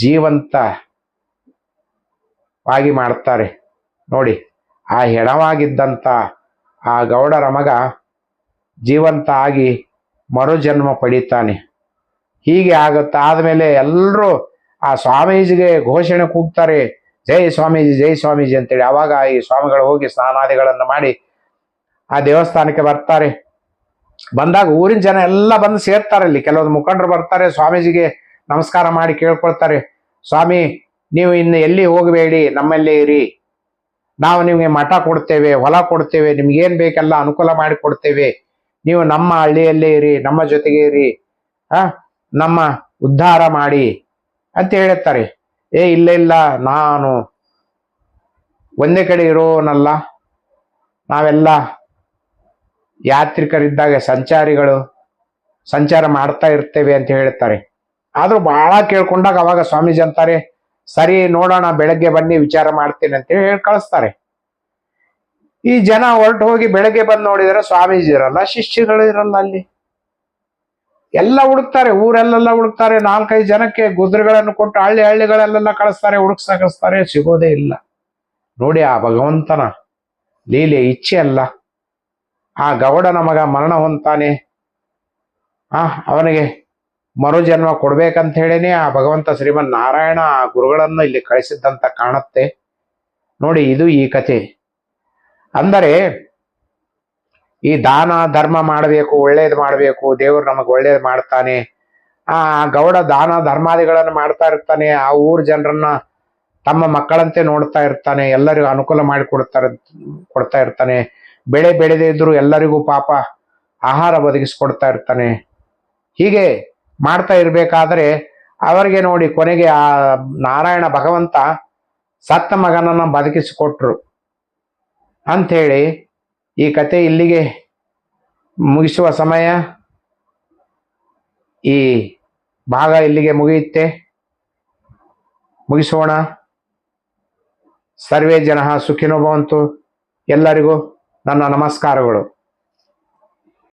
ಜೀವಂತವಾಗಿ ಮಾಡ್ತಾರೆ. ನೋಡಿ, ಆ ಹೆಣವಾಗಿದ್ದಂಥ ಆ ಗೌಡರ ಮಗ ಜೀವಂತ ಆಗಿ ಮರುಜನ್ಮ ಪಡೀತಾನೆ. ಹೀಗೆ ಆಗುತ್ತೆ. ಆದ್ಮೇಲೆ ಎಲ್ಲರೂ ಆ ಸ್ವಾಮೀಜಿಗೆ ಘೋಷಣೆ ಕೂಗ್ತಾರೆ, ಜೈ ಸ್ವಾಮೀಜಿ ಜೈ ಸ್ವಾಮೀಜಿ ಅಂತೇಳಿ. ಆವಾಗ ಈ ಸ್ವಾಮಿಗಳು ಹೋಗಿ ಸ್ನಾನಾದಿಗಳನ್ನು ಮಾಡಿ ಆ ದೇವಸ್ಥಾನಕ್ಕೆ ಬರ್ತಾರೆ. ಬಂದಾಗ ಊರಿನ ಜನ ಎಲ್ಲ ಬಂದು ಸೇರ್ತಾರೆ. ಅಲ್ಲಿ ಕೆಲವೊಂದು ಮುಖಂಡರು ಬರ್ತಾರೆ, ಸ್ವಾಮೀಜಿಗೆ ನಮಸ್ಕಾರ ಮಾಡಿ ಕೇಳ್ಕೊಳ್ತಾರೆ, ಸ್ವಾಮಿ ನೀವು ಇನ್ನು ಎಲ್ಲಿ ಹೋಗಬೇಡಿ, ನಮ್ಮಲ್ಲೇ ಇರಿ, ನಾವು ನಿಮಗೆ ಮಠ ಕೊಡ್ತೇವೆ, ಹೊಲ ಕೊಡ್ತೇವೆ, ನಿಮ್ಗೇನ್ ಬೇಕೆಲ್ಲ ಅನುಕೂಲ ಮಾಡಿ ಕೊಡ್ತೇವೆ, ನೀವು ನಮ್ಮ ಹಳ್ಳಿಯಲ್ಲೇ ಇರಿ, ನಮ್ಮ ಜೊತೆಗೆ ಇರಿ, ನಮ್ಮ ಉದ್ಧಾರ ಮಾಡಿ ಅಂತ ಹೇಳ್ತಾರೆ. ಇಲ್ಲ ಇಲ್ಲ, ನಾನು ಒಂದೇ ಕಡೆ ಇರೋನಲ್ಲ, ನಾವೆಲ್ಲ ಯಾತ್ರಿಕರಿದ್ದಾಗ ಸಂಚಾರಿಗಳು, ಸಂಚಾರ ಮಾಡ್ತಾ ಇರ್ತೇವೆ ಅಂತ ಹೇಳ್ತಾರೆ. ಆದ್ರೂ ಬಹಳ ಕೇಳ್ಕೊಂಡಾಗ ಅವಾಗ ಸ್ವಾಮೀಜಿ ಅಂತಾರೆ, ಸರಿ ನೋಡೋಣ, ಬೆಳಗ್ಗೆ ಬನ್ನಿ ವಿಚಾರ ಮಾಡ್ತೀನಿ ಅಂತೇಳಿ ಹೇಳಿ ಕಳಿಸ್ತಾರೆ. ಈ ಜನ ಹೊರಟು ಹೋಗಿ ಬೆಳಗ್ಗೆ ಬಂದು ನೋಡಿದರೆ ಸ್ವಾಮೀಜಿ ಇರಲ್ಲ, ಶಿಷ್ಯಗಳು ಇರಲ್ಲ. ಅಲ್ಲಿ ಎಲ್ಲ ಹುಡುಕ್ತಾರೆ, ಊರೆಲ್ಲ ಹುಡುಕ್ತಾರೆ. 4-5 ಜನಕ್ಕೆ ಗುದ್ರಗಳನ್ನು ಕೊಟ್ಟು ಹಳ್ಳಿಗಳೆಲ್ಲ ಕಳಿಸ್ತಾರೆ, ಹುಡುಕ್ಸಕಿಸ್ತಾರೆ, ಸಿಗೋದೇ ಇಲ್ಲ. ನೋಡಿ, ಆ ಭಗವಂತನ ಲೀಲೆ, ಇಚ್ಛೆ ಅಲ್ಲ. ಆ ಗೌಡನ ಮಗ ಮರಣ ಹೊಂತಾನೆ, ಅವನಿಗೆ ಮರುಜನ್ಮ ಕೊಡ್ಬೇಕಂತ ಹೇಳಿನೇ ಆ ಭಗವಂತ ಶ್ರೀಮನ್ ನಾರಾಯಣ ಆ ಗುರುಗಳನ್ನು ಇಲ್ಲಿ ಕಳಿಸಿದ್ದಂತ ಕಾಣುತ್ತೆ. ನೋಡಿ, ಇದು ಈ ಕಥೆ. ಅಂದರೆ ಈ ದಾನ ಧರ್ಮ ಮಾಡಬೇಕು, ಒಳ್ಳೇದು ಮಾಡಬೇಕು, ದೇವರು ನಮಗೆ ಒಳ್ಳೇದು ಮಾಡ್ತಾನೆ. ಆ ಗೌಡ ದಾನ ಧರ್ಮಾದಿಗಳನ್ನು ಮಾಡ್ತಾ ಇರ್ತಾನೆ. ಆ ಊರ್ ಜನರನ್ನ ತಮ್ಮ ಮಕ್ಕಳಂತೆ ನೋಡ್ತಾ ಇರ್ತಾನೆ. ಎಲ್ಲರಿಗೂ ಅನುಕೂಲ ಮಾಡಿ ಕೊಡ್ತಾ ಇರ್ತಾನೆ. ಬೆಳೆ ಬೆಳೆದೇ ಇದ್ರು ಎಲ್ಲರಿಗೂ ಪಾಪ ಆಹಾರ ಒದಗಿಸ್ಕೊಡ್ತಾ ಇರ್ತಾನೆ. ಹೀಗೆ ಮಾಡ್ತಾ ಇರ್ಬೇಕಾದ್ರೆ ಅವರಿಗೆ ನೋಡಿ ಕೊನೆಗೆ ಆ ನಾರಾಯಣ ಭಗವಂತ ಸತ್ತ ಮಗನನ್ನ ಬದುಕಿಸಿಕೊಟ್ರು ಅಂಥೇಳಿ ಈ ಕತೆ ಇಲ್ಲಿಗೆ ಮುಗಿಸುವ ಸಮಯ. ಈ ಭಾಗ ಇಲ್ಲಿಗೆ ಮುಗಿಯುತ್ತೆ. ಮುಗಿಸೋಣ. ಸರ್ವೇ ಜನಃ ಸುಖಿನೋ ಭವಂತು. ಎಲ್ಲರಿಗೂ ನನ್ನ ನಮಸ್ಕಾರಗಳು.